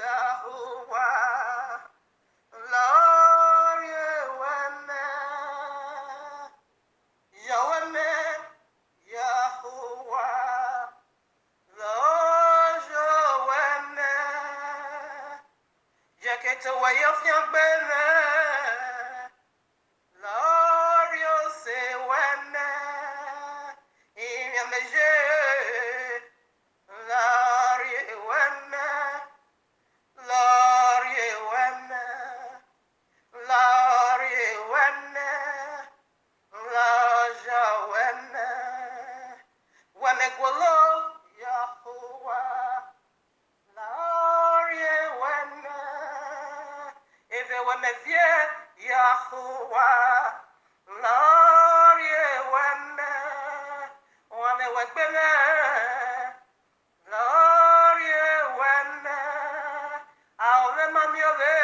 Yahuwah, Lord, Yahuwah, Yahuwah, Lord, Yahuwah, Jacket away of your banner, Lord, you say when in your measure, Lord, Yahuwah. Lord, you wemme, Lord, you wemme, Lord, you wemme, wemme gwolo, Yahuwah, Lord, you wemme, if you wemme vie, Yahuwah, Lord, you wemme, wemme wegbeme, Lord, you wemme. Aole mamiove,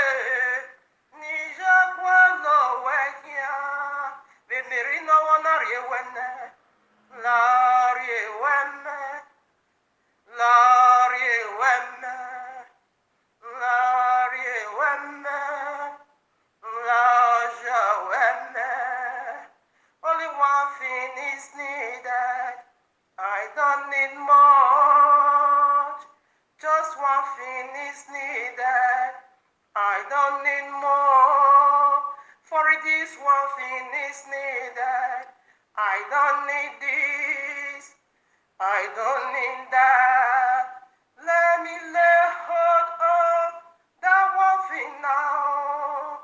ni jagualo wekia, vimirino wanarie wene, larie wene, larie wene, larie wene, laja wene. Only one thing is needed, I don't need much. Just one thing is needed, I don't need more. For this one thing is needed, I don't need this, I don't need that. Let me lay hold of that one thing now.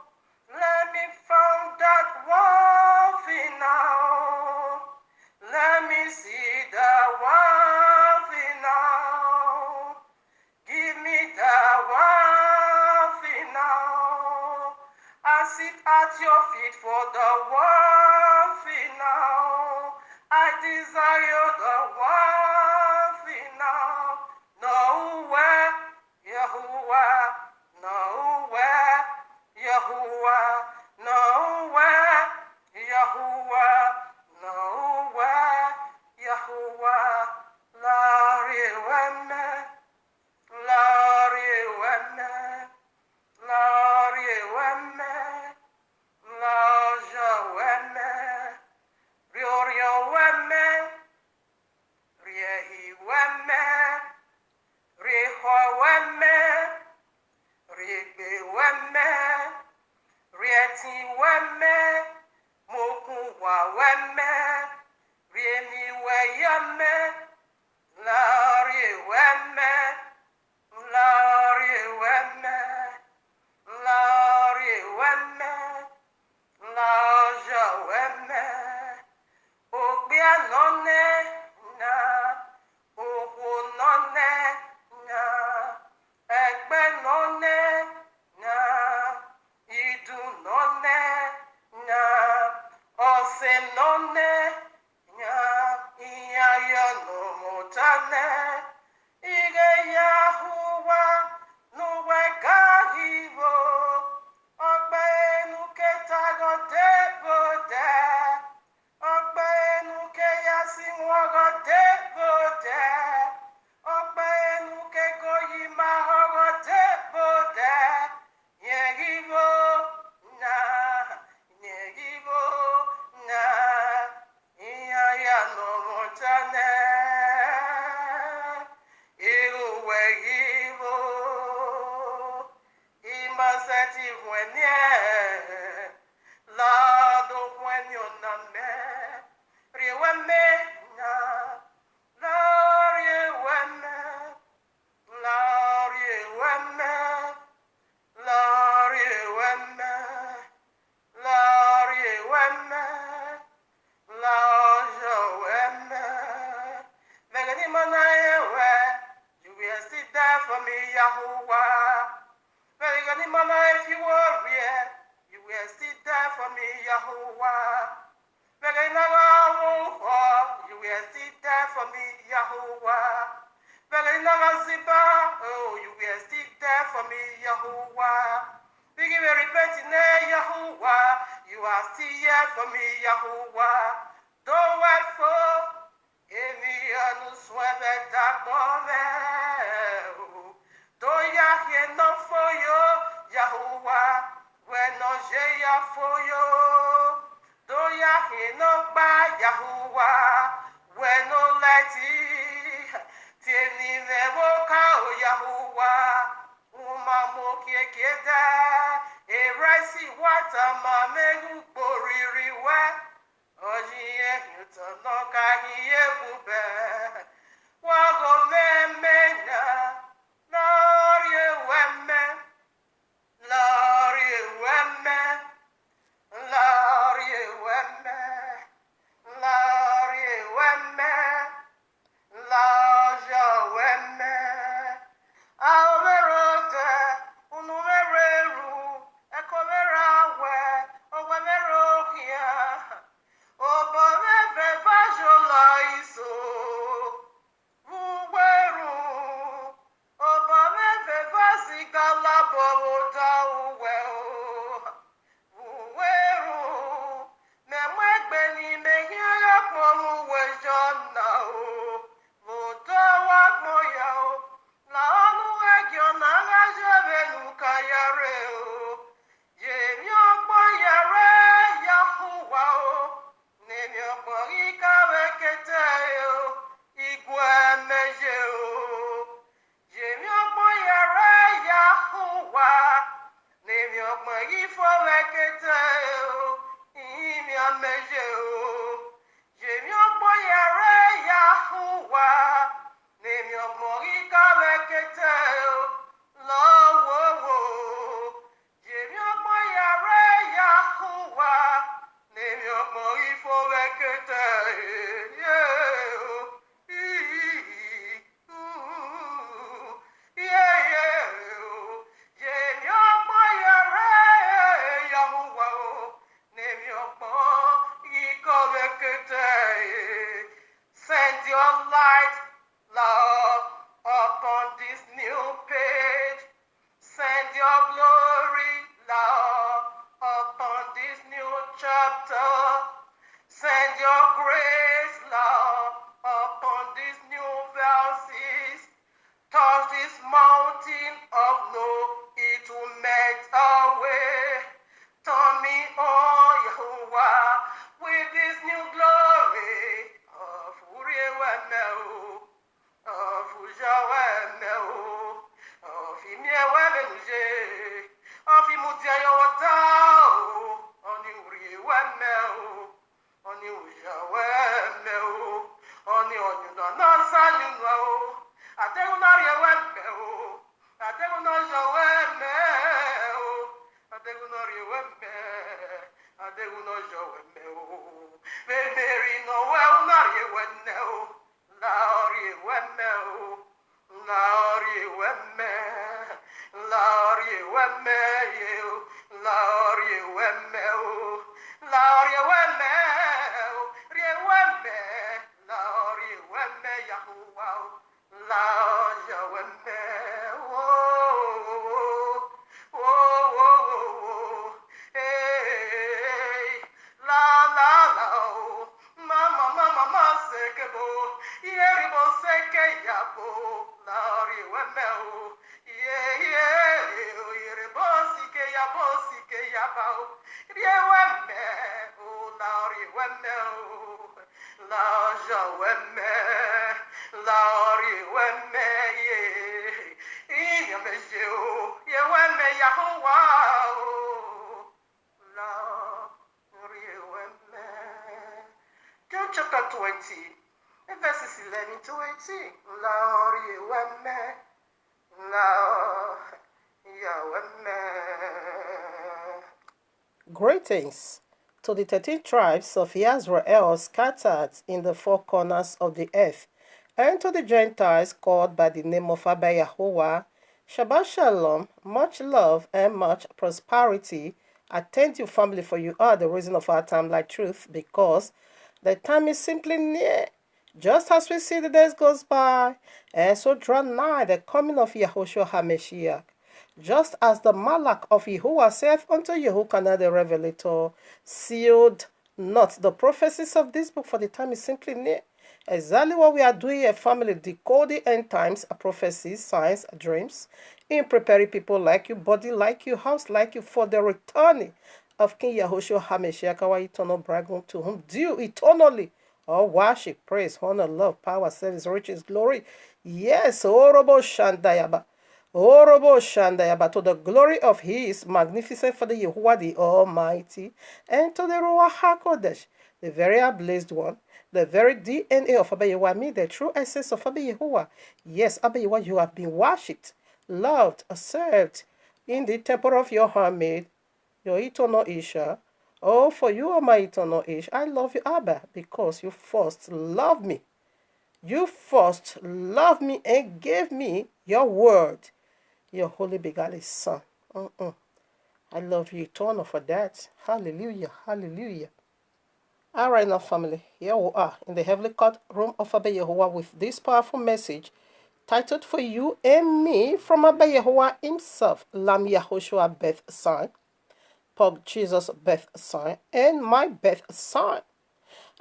Let me find that one thing now. Let me see that one thing now. Give me the one thing now. I sit at your feet for the one thing now. I desire the one thing now. Nowhere, Yahuwah, nowhere, Yahuwah, nowhere, Yahuwah, nowhere, Yahuwah, Lari wemme. Lord, wemme, Lord, wemme, Lord, wemme, Rio wemme, Riehi wemme, Riho wemme, Ribe wemme, Rieti wemme, Mokuwa wemme, Rieni weyemme, Lord, wemme. Lord, wemme, Lord, wemme, Lord, wemme. Ogbia nonne na, owo nonne na, egbe nonne na, idu nonne na, ose nonne na, iyayo no motane. Ige Yahuwah, nuwe gahivo, ogbe nuke tago debo de, ogbe nuke yasinwa go debo de, ogbe nuke goyima go debo de, yegivo na, yegivo na, iya no motane. You will sit there for me, Yahuwah. Very good, Mama, if you worry, you will sit there for me, Yahuwah. Very good, you will sit there for me, Yahuwah. Very good, Ziba, oh, you will sit there for me, Yahuwah. We give a repenting name, Yahuwah. You are still here for me, Yahuwah. Don't wait for Emi anu swebe dakome, Send your light, Lord, upon this new page. Send your glory, Lord, upon this new chapter. Send your grace, Lord, upon these new verses. Touch this mountain of no, it will melt away. Turn me on, Yahuwah, with this new glory of Uriewemeo, of Ujawemeo, of Imiewemenuje, of Imudiayawatao, on Uriewemeo, on Ujawemeo, on Yunanasanyunwao, Adegunariewemeo, Adegunajawemeo, Adegunojawemeo, Mary Noel Nariewemeo, Lariewemeo, Larieweme, Lariewemeo, Lariewemeo, Lariewemeo, Rieweme, Larieweme, Yahuwah, Larieweme, John chapter 20, verses 11 to 18. Greetings to the 13 tribes of Israel scattered in the four corners of the earth, and to the Gentiles called by the name of Abba Yahuwah. Shabbat Shalom, much love and much prosperity. I thank you, family, for you are the reason of our time like truth, because the time is simply near. Just as we see the days goes by, and so draw nigh the coming of Yahushua HaMashiach. Just as the Malach of Yahuwah saith unto Yehukanah the Revelator, sealed not the prophecies of this book, for the time is simply near. Exactly what we are doing here, family, decoding end times, prophecies, signs, dreams, in preparing people like you, body like you, house like you, for the returning of King Yahushua HaMashiach, our eternal bridegroom, to whom due eternally all worship, praise, honor, love, power, service, riches, glory. Yes, Orobo Shandayaba. Orobo Shandayaba, to the glory of his magnificent Father Yahuwah the Almighty, and to the Ruach HaKodesh, the very ablaze one, the very DNA of Abba Yahuwah, me, the true essence of Abba Yahuwah. Yes, Abba Yahuwah, you have been worshipped, loved, served in the temple of your handmaid, your eternal Isha. Oh, for you are my eternal Ish. I love you, Abba, because you first loved me. You first loved me and gave me your word, your holy begotten Son. I love you eternal for that. Hallelujah, hallelujah. All right now, family, here we are in the heavenly courtroom of Abba Yahuwah with this powerful message titled for you and me from Abba Yahuwah himself, Lamb Yahushua birth sign, Pug Jesus birth sign, and my birth sign.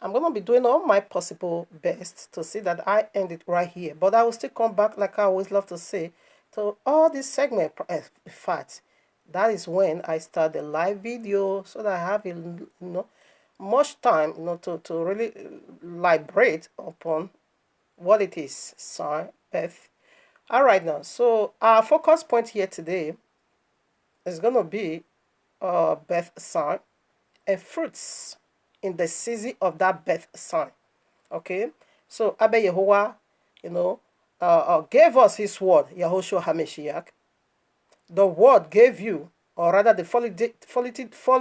I'm going to be doing all my possible best to see that I end it right here. But I will still come back, like I always love to say, to all this segment. In fact, that is when I start the live video, so that I have much time to really elaborate upon what it is, sign, birth. All right now, so our focus point here today is going to be birth sign and fruits in the season of that birth sign. Okay, so Abba Yahuwah, gave us his word, Yahushua HaMashiach. The word gave you, or rather the folly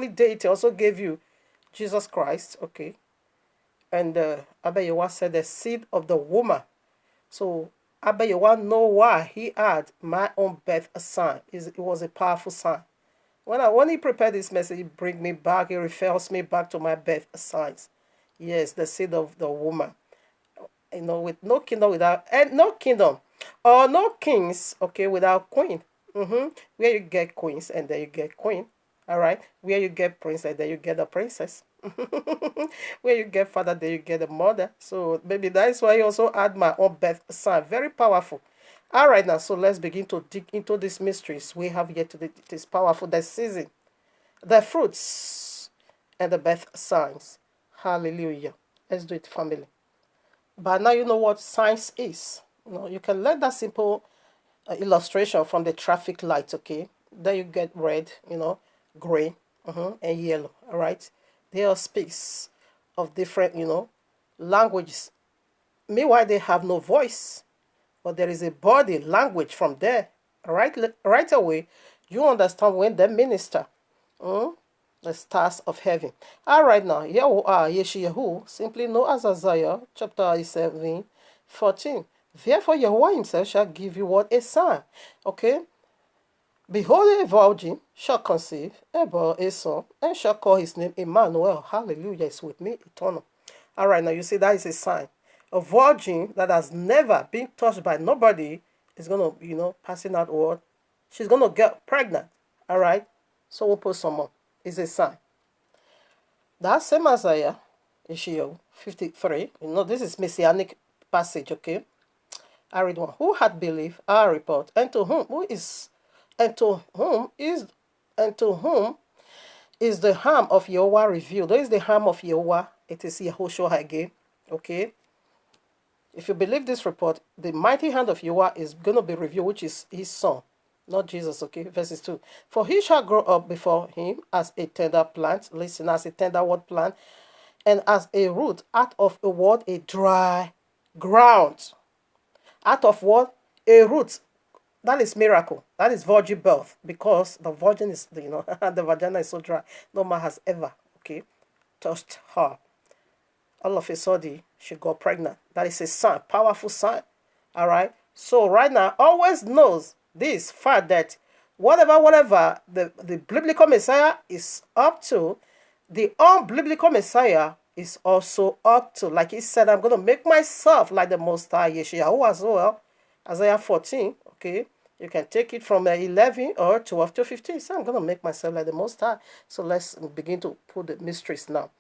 deity also gave you Jesus Christ, okay? And Abba Yahweh said the seed of the woman. So Abba Yahweh know why he had my own birth a sign. It was a powerful sign. When he prepared this message, he bring me back, he refers me back to my birth signs. Yes, the seed of the woman. With no kingdom without, and no kingdom or no kings, okay, without queen. Where you get queens and then you get queen. All right, where you get prince and then you get a princess. Where you get father, then you get a mother. So maybe that's why I also add my own birth sign. Very powerful. All right, now so let's begin to dig into these mysteries we have yet to. It is powerful. The season, the fruits, and the birth signs. Hallelujah. Let's do it, family. But now you know what science is. You can let that simple illustration from the traffic light, okay? Then you get red, green, and yellow, all right? They all speaks of different, languages. Meanwhile, they have no voice, but there is a body language from there, all right? Right away, you understand when they minister. The stars of heaven. All right, now, Yahuwah, simply known as Isaiah, chapter 7:14. Therefore, Yahuwah himself shall give you what? A sign. Okay? Behold, a virgin shall conceive, and bear a son, and shall call his name Emmanuel. Hallelujah, is with me, eternal. All right, now you see that is a sign. A virgin that has never been touched by nobody is going to, passing out word. She's going to get pregnant. All right? So we'll put some more. It's a sign. That same Isaiah, Isaiah 53, this is messianic passage, okay? I read one. Who had believed our report, and to whom is the harm of Yahuwah revealed? There is the harm of Yahuwah. It is Yahushua again, okay? If you believe this report, the mighty hand of Yahuwah is going to be revealed, which is his son. Not Jesus, okay? Verses 2. For he shall grow up before him as a tender plant. Listen, as a tender wood plant. And as a root out of a what? A dry ground. Out of what? A root. That is miracle. That is virgin birth. Because the virgin is, the vagina is so dry. No man has ever, okay, touched her. All of a sudden, she got pregnant. That is a sign. Powerful sign. All right? So right now, always knows this fact that whatever the biblical Messiah is up to, the unbiblical Messiah is also up to. Like he said, I'm going to make myself like the Most High Yeshua as well. Isaiah 14, okay? You can take it from 11 or 12 to 15. So I'm going to make myself like the Most High. So let's begin to put the mysteries now.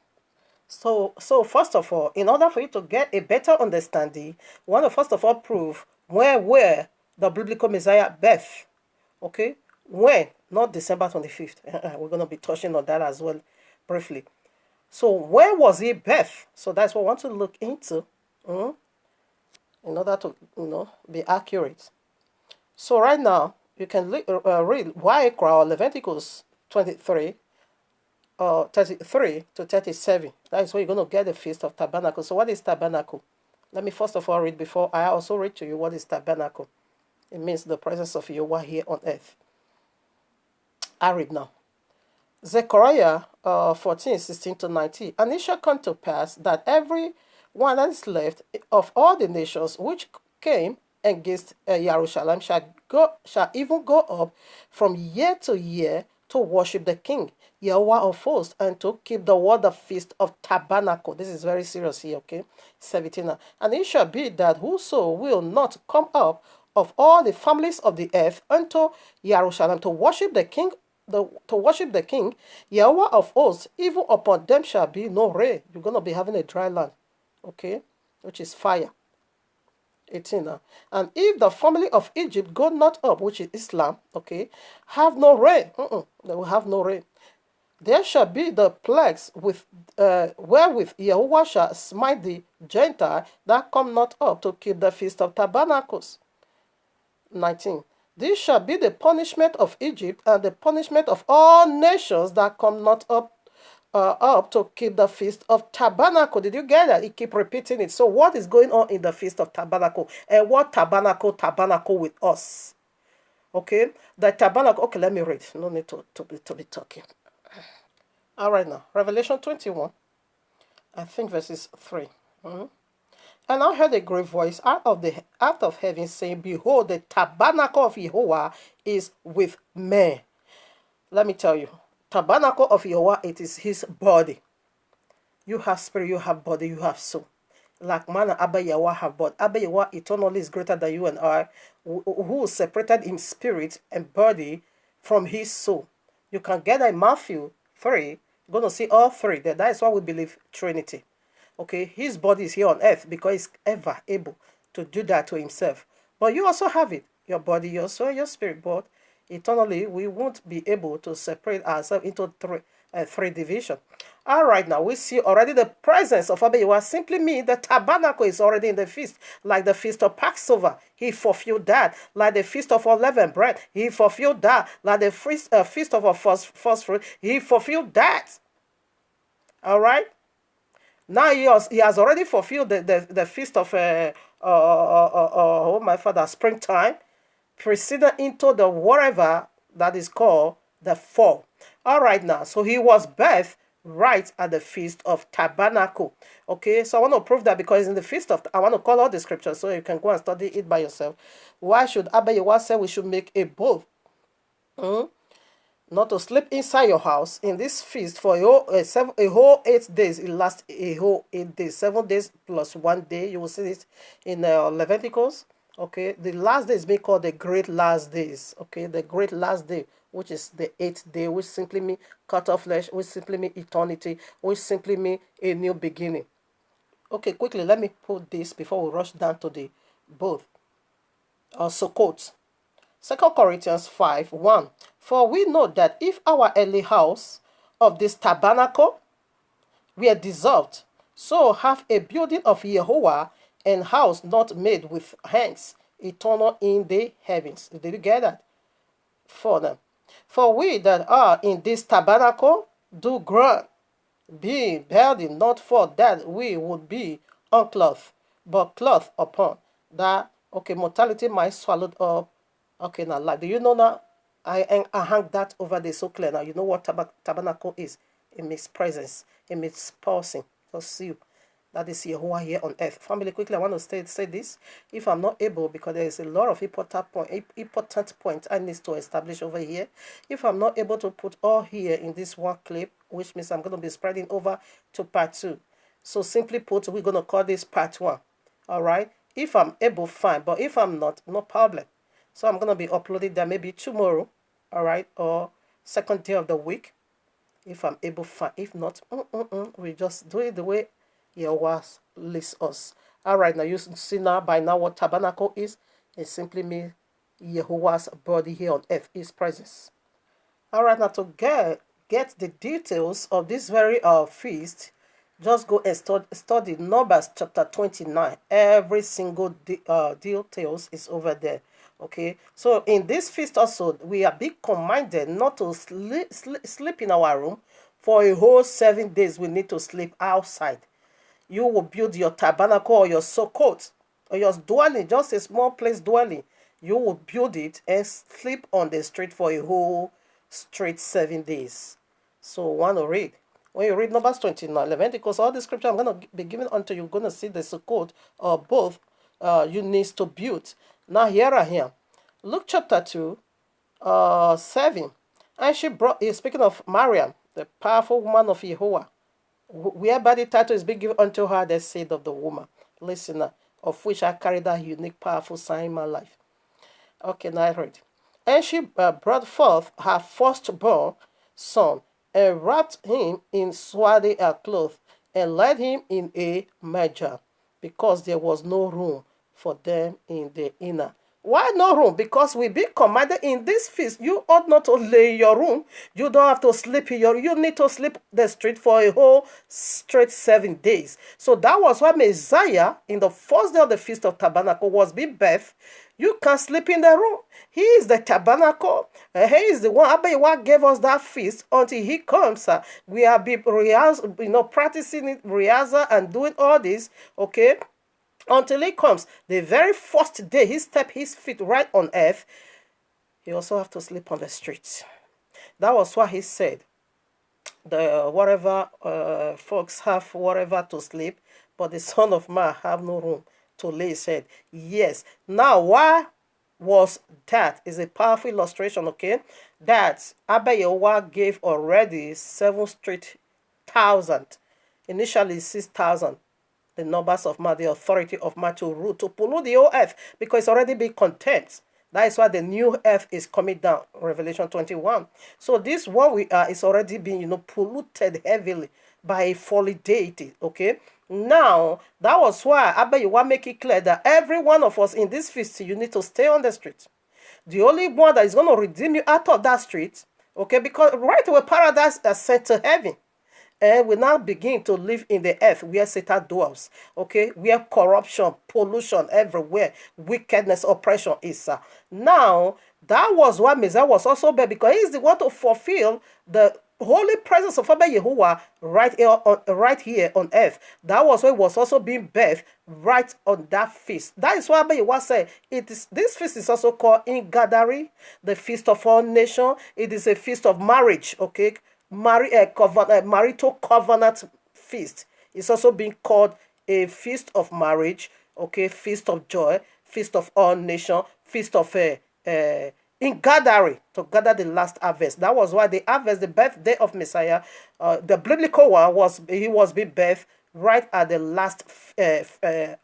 So first of all, in order for you to get a better understanding, we want to first of all prove where the biblical Messiah birth. Okay? When? Not December 25th. We're going to be touching on that as well briefly. So where was he birth? So that's what I want to look into in order to be accurate. So right now, you can read YAHUAH'S Leviticus 23 33 to 37. That is where you're going to get the Feast of Tabernacle. So what is tabernacle? Let me first of all read before I also read to you what is tabernacle. It means the presence of Yahuwah here on earth. I read now. Zechariah 14:16 to 19. And it shall come to pass that every one that is left of all the nations which came against Jerusalem shall even go up from year to year to worship the King, Yahuwah of hosts, and to keep the word of feast of tabernacle. This is very serious here, okay? 17. And it shall be that whoso will not come up of all the families of the earth unto Jerusalem to worship the King, Yahuwah of hosts, even upon them shall be no rain. You're going to be having a dry land, okay? Which is fire. 18 now. And if the family of Egypt go not up, which is Islam, okay, have no rain, they will have no rain. There shall be the plagues wherewith Yahuwah shall smite the Gentile that come not up to keep the Feast of Tabernacles. 19. This shall be the punishment of Egypt and the punishment of all nations that come not up up to keep the Feast of Tabernacle. Did you get that? He keep repeating it. So what is going on in the Feast of Tabernacle? And what tabernacle with us? Okay, the tabernacle. Okay, let me read. No need to be talking. All right now, Revelation 21, I think verses 3. And I heard a great voice out of heaven saying, "Behold, the tabernacle of Yahuwah is with men." Let me tell you, tabernacle of Yahuwah, it is his body. You have spirit, you have body, you have soul. Like man and Abba Yahweh have body. Abba Yahweh eternally is greater than you and I, who separated in spirit and body from his soul. You can get that in Matthew 3. You're going to see all three there. That is why we believe Trinity. Okay, his body is here on earth because he's ever able to do that to himself. But you also have it, your body, your soul, your spirit. But eternally, we won't be able to separate ourselves into three divisions. All right, now we see already the presence of Abba Yahweh simply means the tabernacle is already in the feast, like the feast of Passover. He fulfilled that. Like the feast of unleavened bread, he fulfilled that. Like the feast of first fruit, he fulfilled that. All right. Now he has already fulfilled the feast of oh my father, springtime, preceding into the whatever that is called the fall. All right now, so he was birthed right at the feast of tabernacle. Okay, so I want to prove that because in the feast of, I want to call out the scriptures so you can go and study it by yourself. Why should Abba Yahweh say we should make a bow? Not to sleep inside your house in this feast for a whole 8 days. It lasts a whole 8 days, 7 days plus 1 day. You will see it in Leviticus. Okay, the last day is being called the great last days. Okay, the great last day, which is the 8th day, which simply means cut off flesh, which simply means eternity, which simply means a new beginning. Okay, quickly, let me put this before we rush down to the both. Sukkot. 2 Corinthians 5:1. For we know that if our earthly house of this tabernacle were dissolved, so have a building of Yahuwah and house not made with hands, eternal in the heavens. Did you get that? For them. For we that are in this tabernacle do groan, being burdened, not for that we would be unclothed, but clothed upon. That, okay, mortality might swallowed up. Okay, now, like, do you know now? I hang that over there so clear now. You know what tabernacle is? It means presence. It means pausing. Just you. That is Yahuwah here on earth. Family, quickly, I want to say this. If I'm not able, because there is a lot of important points I need to establish over here. If I'm not able to put all here in this one clip, which means I'm going to be spreading over to part 2. So simply put, we're going to call this part 1. All right? If I'm able, fine. But if I'm not, no problem. So I'm going to be uploading that maybe tomorrow, all right, or second day of the week, if I'm able, fine. If not, we just do it the way Yahuwah lists us. All right, now you see now by now what tabernacle is. It simply means Yahuwah's body here on earth, his presence. All right, now to get the details of this very feast, just go and study Numbers chapter 29. Every single details is over there. Okay, so in this feast also, we are being commanded not to sleep in our room. For a whole 7 days, we need to sleep outside. You will build your tabernacle or your sukkot or your dwelling, just a small place dwelling. You will build it and sleep on the street for a whole straight 7 days. So want to read. When you read Numbers 29, Leviticus, all the scripture I'm going to be giving unto you, going to see the sukkot or both you need to build. Now here I am. Luke chapter 2, 7. And she brought, speaking of Mariam, the powerful woman of Yahuwah, whereby the title is being given unto her, the seed of the woman, listener, of which I carry that unique, powerful sign in my life. Okay, now I read. And she brought forth her firstborn son, and wrapped him in swaddling clothes, and laid him in a manger, because there was no room for them in the inner. Why no room? Because we be commanded in this feast, you ought not to lay in your room. You don't have to sleep in your room. You need to sleep the street for a whole straight 7 days. So that was why Messiah, in the first day of the Feast of Tabernacle, was being birthed You can sleep in the room. He is the tabernacle. He is the one. Abayewa gave us that feast until he comes. We have been practicing it, rehearsal and doing all this, okay, until he comes. The very first day he stepped his feet right on earth, he also have to sleep on the streets. That was what he said. The whatever folks have whatever to sleep, but the Son of Man have no room to lay his head. Yes. Now, why was that? Is a powerful illustration, okay? That Abayewa gave already 7 straight thousand. Initially 6,000. The numbers of man, the authority of man to rule, to pollute the whole earth, because it's already been content. That is why the new earth is coming down. Revelation 21. So this what we are is already being, polluted heavily by a fallen deity. Okay. Now that was why Abayewa make it clear that every one of us in this feast, you need to stay on the street. The only one that is going to redeem you out of that street, okay, because right away paradise is sent to heaven. And we now begin to live in the earth where Satan dwells, okay, where corruption, pollution everywhere, wickedness, oppression is. Now, that was what Messiah was also there, because he is the one to fulfill the holy presence of Abba Yahuwah right here on earth. That was why it was also being birthed right on that feast. That is why Abba Yahuwah said, this feast is also called Ingathering, the feast of all nations. It is a feast of marriage, okay, marital covenant feast. It's also being called a feast of marriage, okay, feast of joy, feast of all nation, feast of in gathering, to gather the last harvest. That was why the harvest, the birthday of Messiah, the biblical one was being birthed right at the last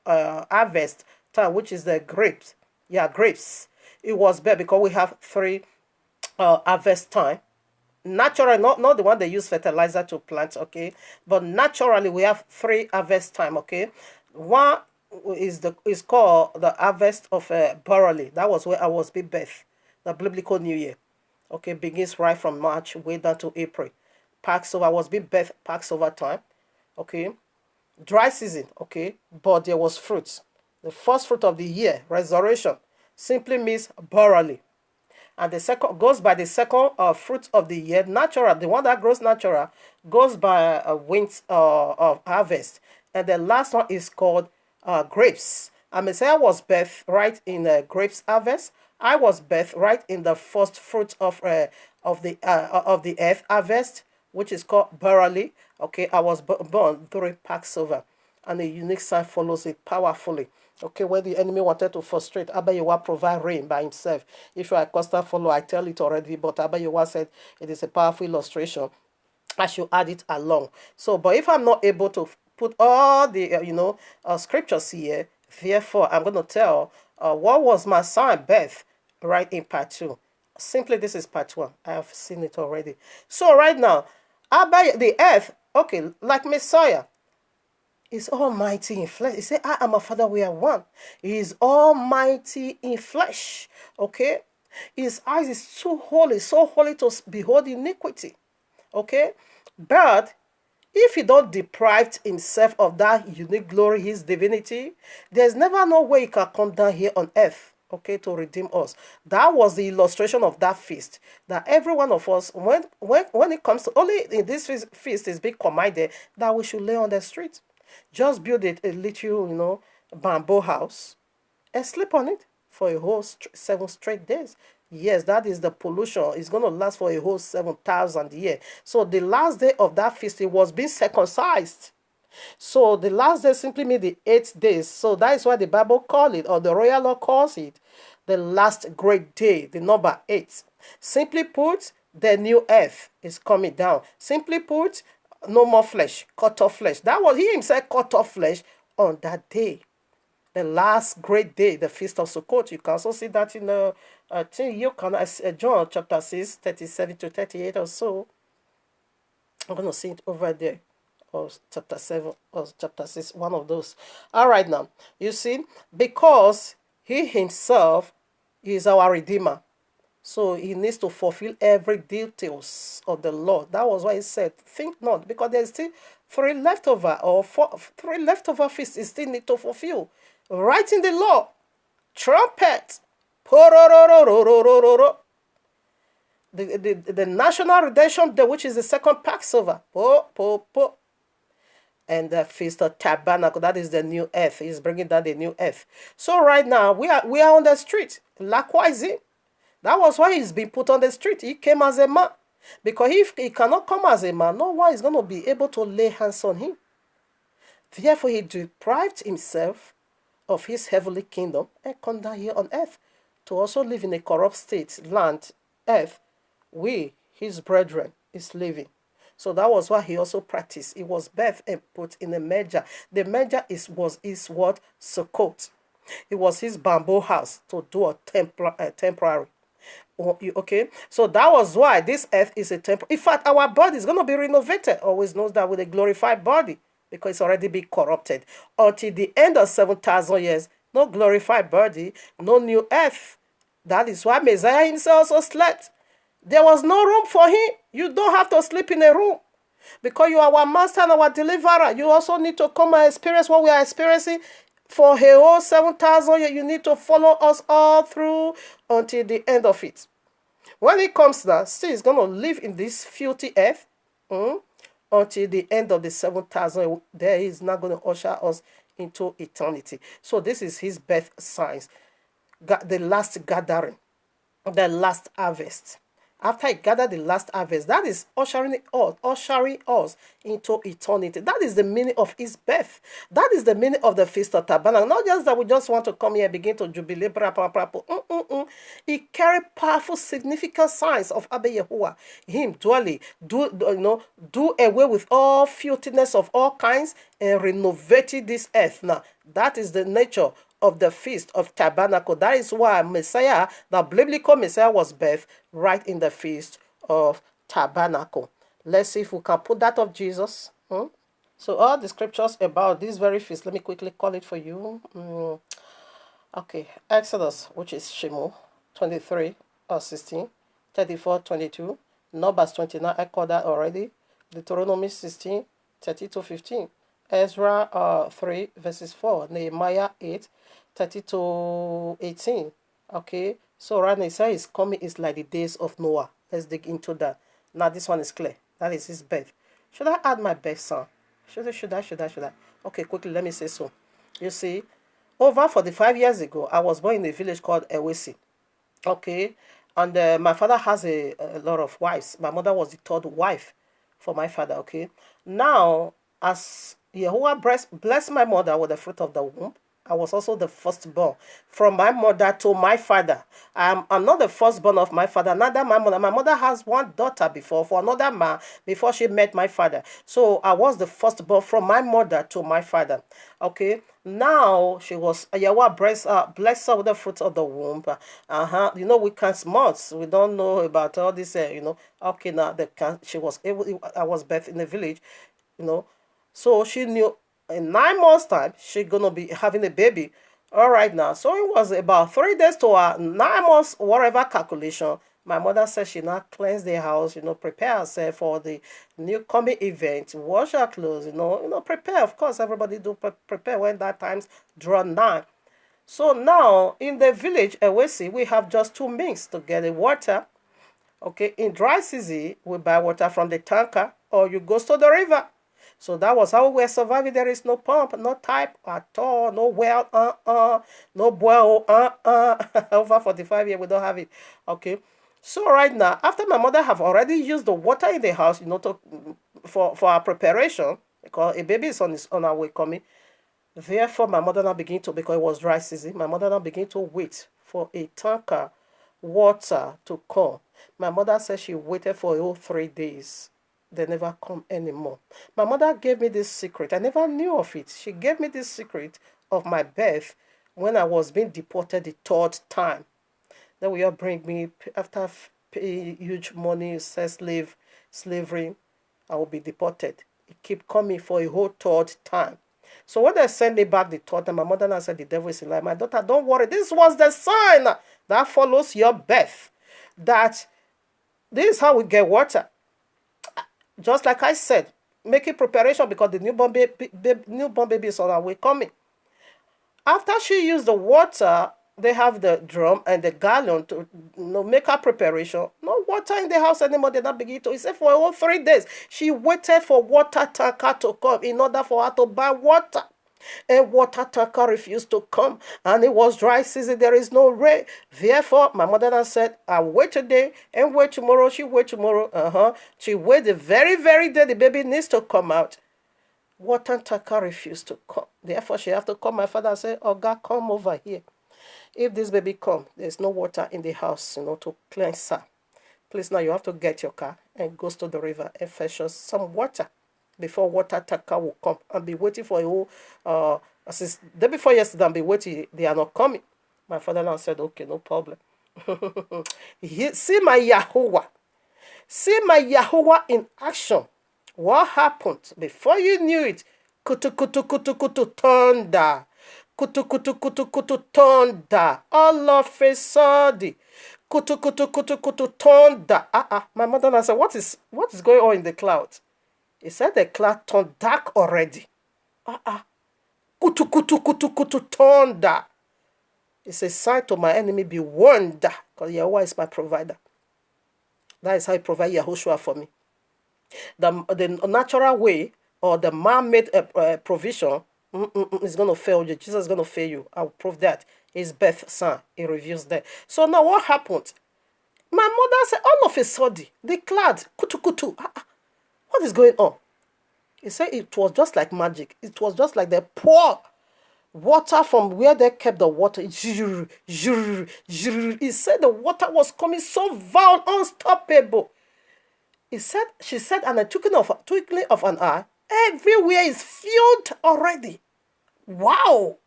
harvest time, which is the grapes. Yeah, grapes. It was birthed because we have 3 harvest time. Natural, not the one they use fertilizer to plant, okay, but naturally we have 3 harvest time, okay. One is called the harvest of barley. That was where I was being birthed. The biblical New Year, okay, begins right from March way down to April. Passover, I was being birthed Passover time, okay. Dry season, okay, but there was fruit. The first fruit of the year, resurrection, simply means barley. And the second goes by the second fruit of the year, natural. The one that grows natural goes by winds of harvest. And the last one is called grapes. And Messiah was birthed right in grapes harvest. I was birthed right in the first fruit of the earth harvest, which is called barley. Okay, I was born during Passover, and a unique sign follows it powerfully. Okay, when the enemy wanted to frustrate, Abayewa provide rain by himself. If you are a constant follower, I tell it already, but Abayewa said it is a powerful illustration. I should add it along. So, but if I'm not able to put all the, scriptures here, therefore, I'm going to tell what was my son birth right in part 2. Simply, this is part 1. I have seen it already. So, right now, the earth, okay, like Messiah, is almighty in flesh. He said, I am a Father, we are one. He is almighty in flesh. Okay? His eyes is so holy to behold iniquity. Okay? But if he don't deprive himself of that unique glory, his divinity, there's never no way he can come down here on earth, okay, to redeem us. That was the illustration of that feast. That every one of us, when it comes to, only in this feast is being commanded that we should lay on the street. Just build it a little, bamboo house and sleep on it for a whole 7 straight days. Yes, that is the pollution. It's going to last for a whole 7,000 years. So the last day of that feast, it was being circumcised. So the last day simply means the 8 days. So that is why the Bible calls it, or the royal law calls it, the last great day, the number 8. Simply put, the new earth is coming down. Simply put, no more flesh, cut off flesh. That was, he himself cut off flesh on that day. The last great day, the Feast of Sukkot. You can also see that in John chapter 6, 37 to 38 or so. I'm going to see it over there. Or chapter 7 or chapter 6, one of those. All right now, you see, because he himself is our Redeemer. So he needs to fulfill every details of the law. That was why he said, think not, because there's still 3 leftover, or 3 leftover feasts he still need to fulfill. Right in the law. trumpet. Porororororororo. The national redemption day, which is the second Passover. And the feast of tabernacle, that is the new earth. He's bringing down the new earth. So right now we are on the street. Likewise, that was why he's been put on the street. He came as a man. Because if he cannot come as a man, no one is going to be able to lay hands on him. Therefore, he deprived himself of his heavenly kingdom and come down here on earth to also live in a corrupt state, land, earth. We, his brethren, is living. So that was why he also practiced. He was birthed and put in a manger. The manger was his what? Sukkot. It was his bamboo house to do a temporary. Okay, so that was why this earth is a temple. In fact, our body is going to be renovated. Always knows that with a glorified body, because it's already been corrupted. Until the end of 7,000 years, no glorified body, no new earth. That is why Messiah himself also slept. There was no room for him. You don't have to sleep in a room. Because you are our master and our deliverer. You also need to come and experience what we are experiencing. For a whole 7,000 years, you need to follow us all through until the end of it. When it comes now, still he's going to live in this filthy earth until the end of the 7,000. There he's not going to usher us into eternity. So this is his birth signs. The last gathering, the last harvest. After he gathered the last harvest, that is ushering us into eternity. That is the meaning of his birth. That is the meaning of the Feast of Tabernacle. Not just that we just want to come here and begin to jubilate. He carried powerful, significant signs of Abba Yahuwah. Him dwelling, do away with all filthiness of all kinds and renovating this earth. Now, that is the nature of the Feast of Tabernacle. That is why Messiah, the biblical Messiah, was birthed right in the Feast of Tabernacle. Let's see if we can put that of Jesus. So all the scriptures about this very feast, let me quickly call it for you. Okay, Exodus, which is Shemo, 23 or 16, 34, 22, Numbers 29, I called that already, Deuteronomy 16, 30 to 15, Ezra 3, verses 4, Nehemiah 8, 30 to 18. Okay, so right now it says his coming is like the days of Noah. Let's dig into that. Now this one is clear. That is his birth. Should I add my birth song? Should I? Okay, quickly, let me say so. You see, over 45 years ago, I was born in a village called Ewesi. Okay, and my father has a lot of wives. My mother was the third wife for my father. Okay, now as Yahuwah blessed my mother with the fruit of the womb, I was also the firstborn from my mother to my father. I'm not the firstborn of my father, neither my mother. My mother has one daughter before for another man before she met my father. So I was the firstborn from my mother to my father. Okay. Now she was Yahweh bless her with the fruit of the womb. You know, we can't months. We don't know about all this. Okay, now she was able. I was birthed in the village. So she knew in 9 months' time, she's going to be having a baby. All right now. So it was about 3 days to her 9 months, whatever calculation. My mother said she now cleanse the house, prepare herself for the new coming event, wash her clothes, prepare. Of course, everybody do prepare when that time's drawn nigh. So now, in the village, we have just 2 means to get the water. Okay, in dry season, we buy water from the tanker or you go to the river. So that was how we were surviving. There is no pump, no type at all, no well, no boil, Over 45 years, we don't have it. Okay. So right now, after my mother have already used the water in the house, for our preparation, because a baby is on our way coming. Therefore, my mother now begin to, because it was dry season, my mother now begin to wait for a tanker water to come. My mother said she waited for a whole 3 days. They never come anymore. My mother gave me this secret. I never knew of it. She gave me this secret of my birth when I was being deported the 3rd time. They will bring me, after paying huge money, slavery, I will be deported. It keep coming for a whole 3rd time. So when they send me back the 3rd time, my mother now said, the devil is alive. My daughter, don't worry. This was the sign that follows your birth. That this is how we get water. Just like I said, making preparation because the newborn baby is on our way coming. After she used the water, they have the drum and the gallon to make her preparation. No water in the house anymore. They not begin to. He said for all 3 days, she waited for water tanker to come in order for her to buy water. And water tanker refused to come. And it was dry season. There is no rain. Therefore, my mother said, I'll wait today and wait tomorrow. She wait tomorrow. She wait the very, very day the baby needs to come out. Water tanker refused to come. Therefore, she have to call my father and say, oh, God, come over here. If this baby come, there's no water in the house, to cleanse her. Please now you have to get your car and go to the river and fetch us some water before water tanker will come and be waiting for a whole since day before yesterday and be waiting. They are not coming. My father now said, okay, no problem. See my Yahuwah. See my Yahuwah in action. What happened? Before you knew it, kutu kutu kutu kutu thunder. Kutu kutu kutu kutu thunder. All of a sudden. Kutu kutu kutu kutu thunder. My mother said, what is going on in the cloud? He said the cloud turned dark already. Kutu kutu kutu kutu thunder. It's a sign to my enemy, be warned, because Yahuwah is my provider. That is how he provides Yahushua for me. The natural way or the man-made provision is going to fail you. Jesus is going to fail you. I'll prove that. His birth son, he reveals that. So now what happened? My mother said, all of a sudden, the cloud, kutu kutu. What is going on? He said it was just like magic. It was just like they pour water from where they kept the water. He said the water was coming so violent, unstoppable. She said, and a twinkling of an eye, everywhere is filled already. Wow.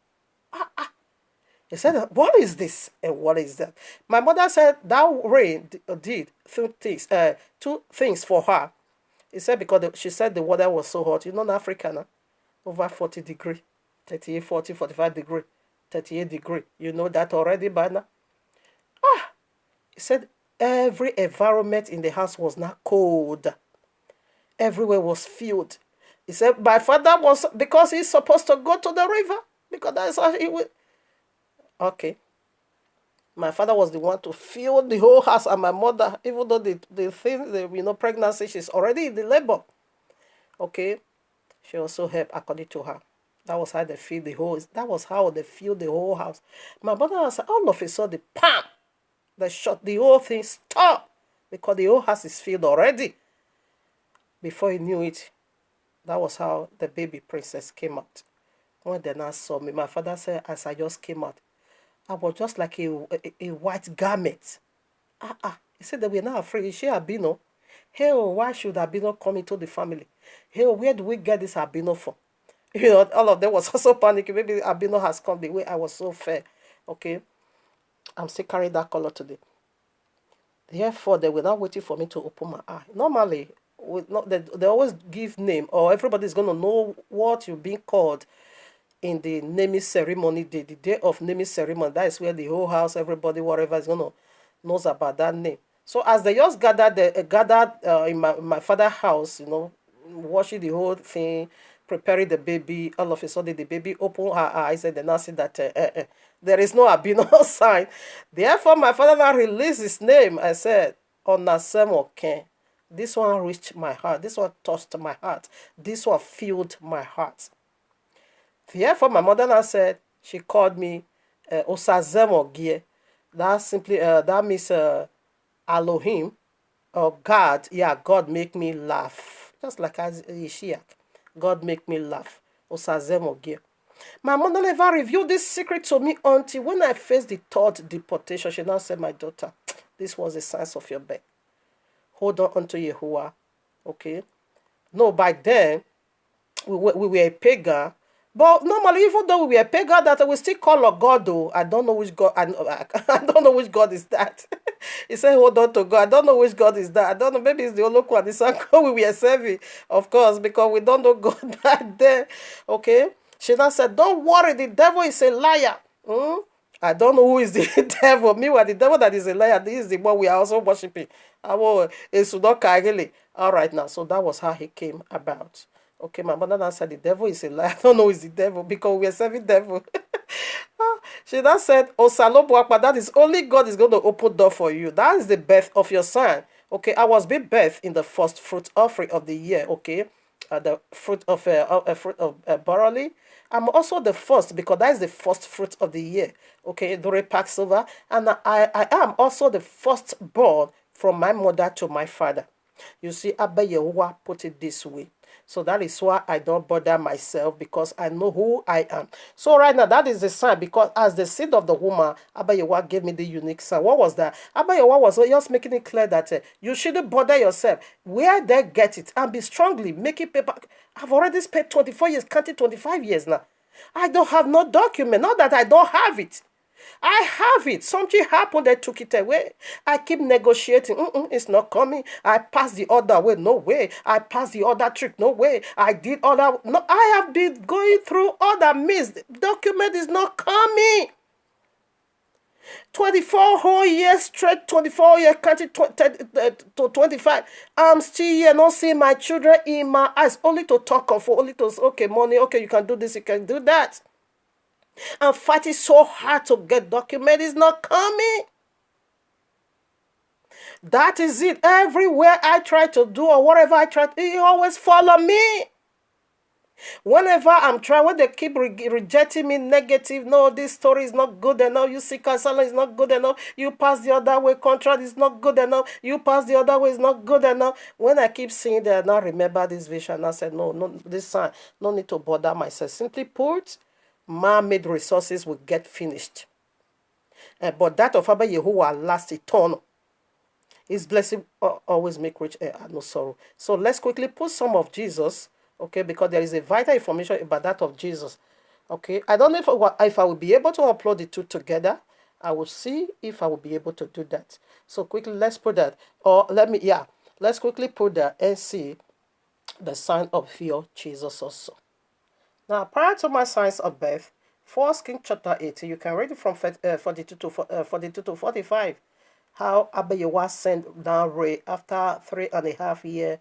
He said, what is this and what is that? My mother said that rain did two things for her. He said because she said the water was so hot. In Africa now, over 40 degrees, 38, 40, 45 degrees, 38 degrees. You know that already by now. He said every environment in the house was not cold. Everywhere was filled. He said my father was, because he's supposed to go to the river, because that's how he would. Okay. My father was the one to fill the whole house, and my mother, even though the thing, pregnancy, she's already in the labor. Okay. She also helped according to her. That was how they filled the whole. That was how they filled the whole house. My mother said, all of a sudden, pam, they shut the whole thing, stop, because the whole house is filled already. Before he knew it, that was how the baby princess came out. When they now saw me, my father said, as I just came out, I was just like a white garment. He said that we're not afraid. Is she albino? Hell, why should albino come into the family? Hell, where do we get this albino from? All of them was also panicking. Maybe albino has come the way I was so fair. Okay. I'm still carrying that color today. Therefore, they were not waiting for me to open my eye. Normally, they always give name, or everybody's going to know what you're being called in the naming ceremony, the day of naming ceremony. That is where the whole house, everybody, whatever is going to knows about that name. So as they just gathered in my father's house, washing the whole thing, preparing the baby, all of a sudden the baby opened her eyes and then I said that there is no albino sign. Therefore, my father now released his name. I said, Onasemoke. This one reached my heart. This one touched my heart. This one filled my heart. Therefore, my mother now said, she called me Osazemogie. That means Elohim, or God. Yeah, God make me laugh. Just like Yeshiach. God make me laugh. Osazemogie. My mother never revealed this secret to me until when I faced the third deportation. She now said, my daughter, this was the signs of your birth. Hold on unto Yahuwah. Okay? No, by then, we were a pagan. But normally, even though we were pagan, that we still call a God, though. I don't know which God. I don't know which God is that. He said, hold on to God. I don't know which God is that. I don't know. Maybe it's the local one. It's a God we were serving, of course, because we don't know God back then. Okay? She now said, don't worry, the devil is a liar. I don't know who is the devil. Meanwhile, the devil that is a liar, this is the one we are also worshiping. All right now. So that was how he came about. Okay, my mother now said the devil is a lie. I don't know it's the devil because we are serving devil. She now said, "Oh, Salobuakpa, that is only God is going to open door for you. That is the birth of your son." Okay, I was being birthed in the first fruit offering of the year. Okay, the fruit of barley. I'm also the first because that is the first fruit of the year. Okay, during Passover, and I am also the firstborn from my mother to my father. You see, Abba Yehovah put it this way. So that is why I don't bother myself because I know who I am. So right now, that is the sign because as the seed of the woman, Abba Yehovah gave me the unique sign. What was that? Abba Yehovah was just making it clear that you shouldn't bother yourself. Where they get it and be strongly making paper. I've already spent 24 years, counting 25 years now. I don't have no document. Not that I don't have it. I have it. Something happened, they took it away. I keep negotiating. It's not coming. I passed the other way. No way. I passed the other trick. No way. I did other. No, I have been going through other means. The document is not coming. 24 whole years straight, 24 years, counting to 25. I'm still here, not seeing my children in my eyes, only to talk of, only to, okay, money, okay, you can do this, you can do that. I'm fighting so hard to get document. It's not coming. That is it. Everywhere I try to do or whatever I try, it always follow me. Whenever I'm trying, when they keep rejecting me negative, no, this story is not good enough. You see, counselor is not good enough. You pass the other way, contract is not good enough. You pass the other way, is not good enough. When I keep seeing that, now remember this vision. I said, no, this sign, no need to bother myself. Simply put, man-made resources will get finished. But that of Abba Yahuwah lasts eternal. His blessing always make rich and no sorrow. So let's quickly put some of Jesus, okay, because there is a vital information about that of Jesus. Okay, I don't know if I will be able to upload the two together. I will see if I will be able to do that. So quickly, let's put that. Or let's quickly put that and see the sign of fear Jesus also. Now, prior to my signs of birth, 1 Kings chapter 18, you can read it from 42 to 45. How Abba Yahuwah sent down rain after 3.5 years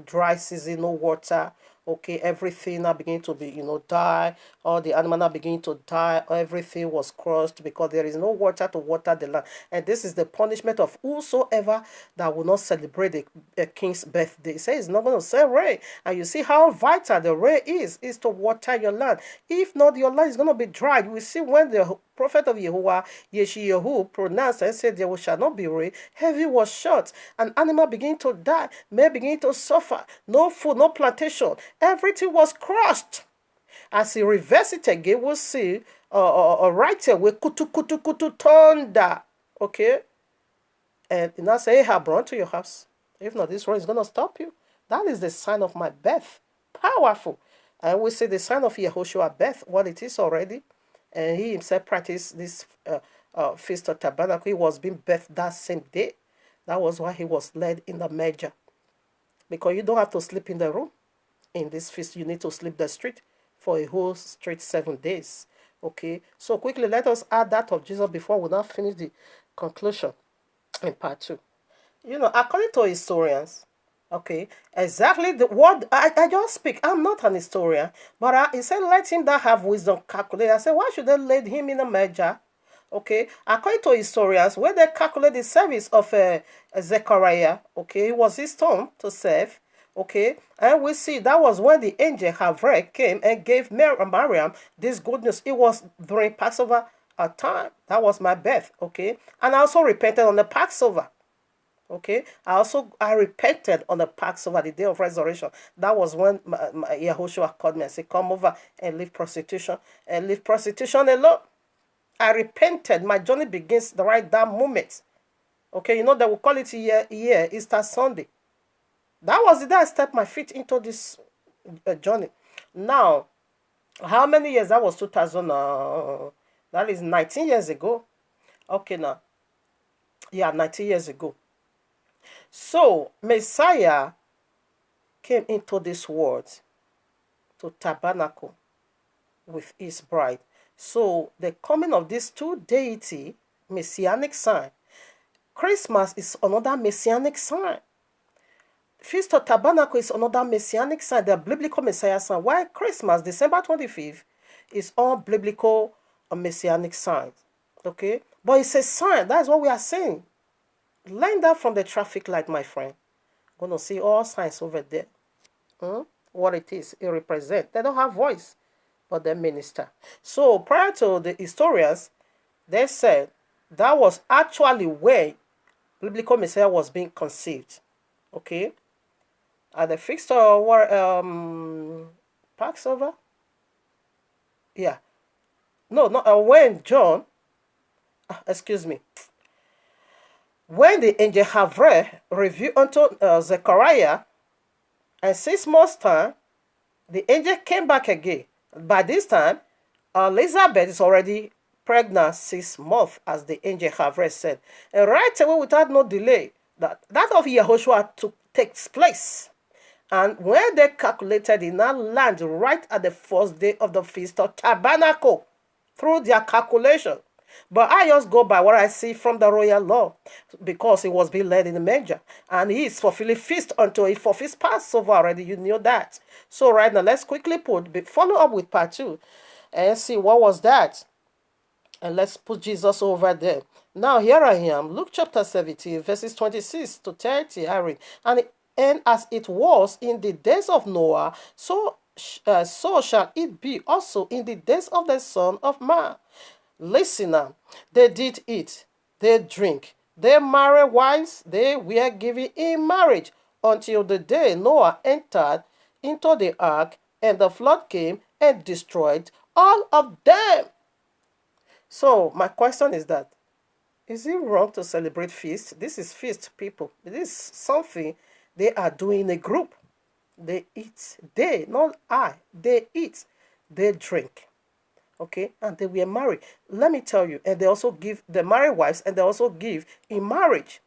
dry season, no water. Okay, everything now beginning to be, die. All the animals now beginning to die. Everything was crushed because there is no water to water the land. And this is the punishment of whosoever that will not celebrate the king's birthday. He says it's not going to send rain. And you see how vital the rain is to water your land. If not, your land is going to be dry. You will see when the prophet of Yahuwah, Yeshiyahu, pronounced and said there shall not be rain. Heaven was shut. An animal began to die. Men began to suffer. No food, no plantation. Everything was crushed. As he reversed it again, we'll see a writer with kutu kutu kutu thunder. Okay? And now say, Ahab, run to your house. If not, this rain is going to stop you. That is the sign of my birth. Powerful. I will say the sign of Yahushua birth, what it is already. And he himself practiced this Feast of Tabernacle. He was being birthed that same day. That was why he was led in the major. Because you don't have to sleep in the room. In this feast, you need to sleep the street for a whole straight 7 days. Okay, so quickly let us add that of Jesus before we now finish the conclusion in part 2. According to historians, okay, exactly the word I just speak. I'm not an historian, but he said, let him that have wisdom calculate. I said, why should they lead him in a major? Okay, according to historians, when they calculate the service of Zechariah, okay, it was his turn to serve. Okay, and we see that was when the angel Havre came and gave Mariam this good news. It was during Passover time. That was my birth. Okay, and I also repented on the Passover. Okay, I repented on the Passover, the day of resurrection. That was when Yahushua called me and said, come over and leave prostitution alone. I repented. My journey begins right that moment. Okay, they will call it Easter Sunday. That was the day I stepped my feet into this journey. Now, how many years? That was 2000. That is 19 years ago. Okay, now. Yeah, 19 years ago. So, Messiah came into this world to tabernacle with his bride. So, the coming of these two deity, messianic sign. Christmas is another messianic sign. Feast of Tabernacle is another messianic sign, the biblical Messiah sign. While Christmas, December 25th, is all biblical messianic signs. Okay? But it's a sign. That's what we are saying. Line that from the traffic light, my friend. Going to see all signs over there. What it is, it represents. They don't have voice, but they minister. So prior to the historians, they said that was actually where biblical Messiah was being conceived. Okay? At the feast of Passover? Yeah. No, when John, excuse me, when the angel Havre revealed unto Zechariah, and 6 months' time, the angel came back again. By this time, Elizabeth is already pregnant 6 months, as the angel Havre said. And right away, without no delay, that of Yahushua takes place. And when they calculated, it now land right at the first day of the Feast of Tabernacle through their calculation. But I just go by what I see from the royal law, because he was being led in the manger. And he is fulfilling feast until he fulfills Passover already. You knew that. So right now, let's quickly follow up with part 2 and see what was that. And let's put Jesus over there. Now here I am. Luke chapter 17, verses 26 to 30. I read. And as it was in the days of Noah, so shall it be also in the days of the Son of Man. Listen now. They did eat, they drink, they marry wives, they were given in marriage, until the day Noah entered into the ark, and the flood came and destroyed all of them. So my question is that, is it wrong to celebrate feast? This is feast, people. This is something they are doing in a group. They eat. They, not I. They eat. They drink. Okay? And they were married. Let me tell you. And they also give the married wives, and they also give in marriage.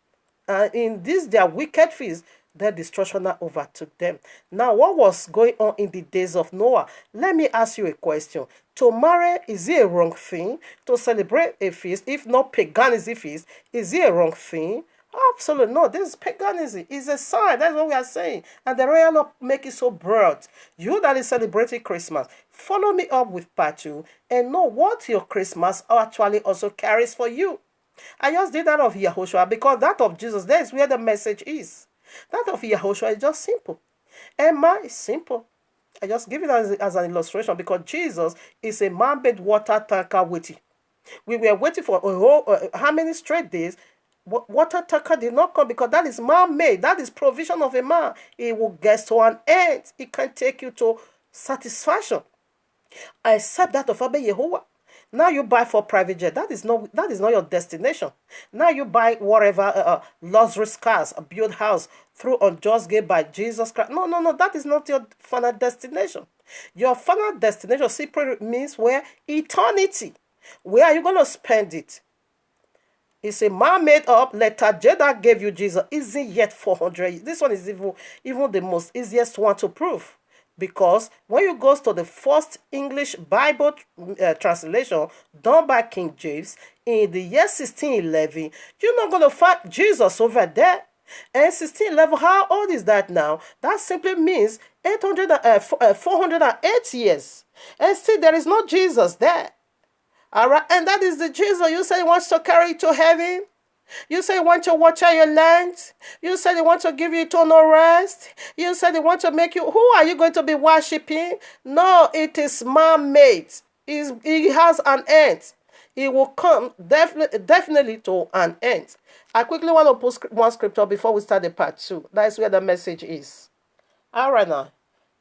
And in this, their wicked feast, their destruction overtook them. Now, what was going on in the days of Noah? Let me ask you a question. To marry, is it a wrong thing? To celebrate a feast, if not paganism feast, is it a wrong thing? Absolutely no. This is paganism. It's a sign. That's what we are saying. And the royal law make it so broad. You that is celebrating Christmas, follow me up with part 2 and know what your Christmas actually also carries for you. I just did that of Yahushua because that of Jesus, that is where the message is. That of Yahushua is just simple. And mine is simple. I just give it as an illustration because Jesus is a man-made water tanker waiting. We were waiting for how many straight days? Water tanker did not come because that is man-made. That is provision of a man. It will get to an end. It can take you to satisfaction. Except that of Abba Yahuwah. Now you buy for private jet. That is not your destination. Now you buy whatever luxurious cars, a built house through unjust gain by Jesus Christ. No. That is not your final destination. Your final destination simply means where eternity. Where are you going to spend it? It's a man made up letter J that gave you Jesus. Isn't yet 400. This one is even the most easiest one to prove. Because when you go to the first English Bible translation done by King James in the year 1611, you're not going to find Jesus over there. And 1611, how old is that now? That simply means 408 years. And still there is no Jesus there. All right, and that is the Jesus you say he wants to carry you to heaven. You say you want to watch out your land. You said he wants to give you eternal rest. You said he wants to make you. Who are you going to be worshiping? No, it is man-made. He has an end. It will come definitely to an end. I quickly want to post one scripture before we start the part 2. That is where the message is. All right now.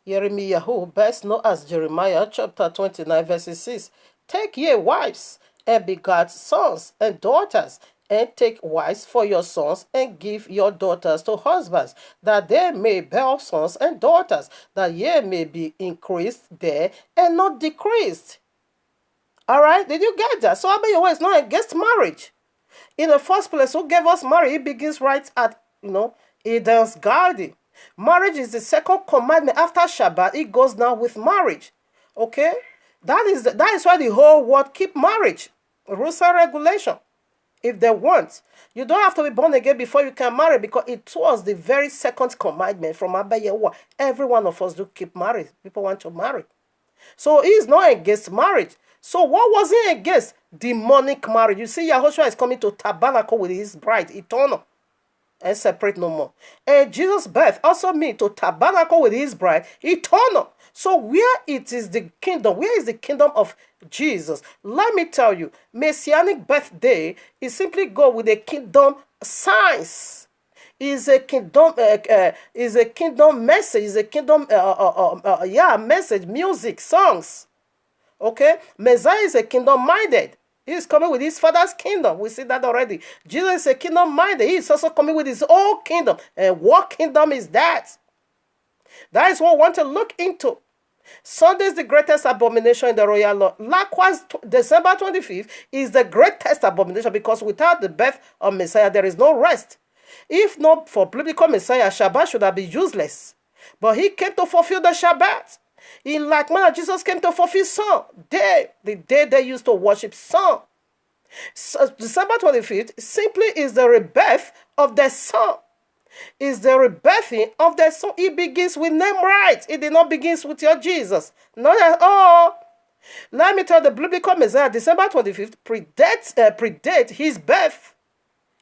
Jeremiah, best known as Jeremiah, chapter 29, verses 6. Take ye wives, and begat sons and daughters, and take wives for your sons, and give your daughters to husbands, that they may bear sons and daughters, that ye may be increased there, and not decreased. All right, did you get that? So Abba Yahuwah is not against marriage. In the first place, who gave us marriage? It begins right at, Eden's garden. Marriage is the second commandment after Shabbat. It goes now with marriage. Okay? That is why the whole world keep marriage. Rules and regulation. if they want. You don't have to be born again before you can marry, because it was the very second commandment from Abba Yahuwah. Every one of us do keep married. People want to marry. So he is not against marriage. So what was he against? Demonic marriage. You see, Yahushua is coming to tabernacle with his bride, eternal, and separate no more. And Jesus' birth also means to tabernacle with his bride, eternal. So where it is the kingdom, where is the kingdom of Jesus? Let me tell you, Messianic birthday is simply go with the kingdom signs. Is a kingdom message, is a kingdom message, music, songs. Okay, Messiah is a kingdom minded. He is coming with his father's kingdom. We see that already. Jesus is a kingdom minded. He is also coming with his own kingdom. And what kingdom is that? That is what we want to look into. Sunday is the greatest abomination in the royal law. Likewise, December 25th is the greatest abomination, because without the birth of Messiah, there is no rest. If not for biblical Messiah, Shabbat should have been useless. But he came to fulfill the Shabbat. In like manner, Jesus came to fulfill sun. The day they used to worship sun. So December 25th simply is the rebirth of the sun. Is the rebirthing of the son. It begins with name right. It did not begin with your Jesus. Not at all. Let me tell the biblical Messiah, December 25th predate his birth.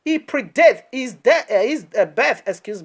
He predates his birth, excuse me.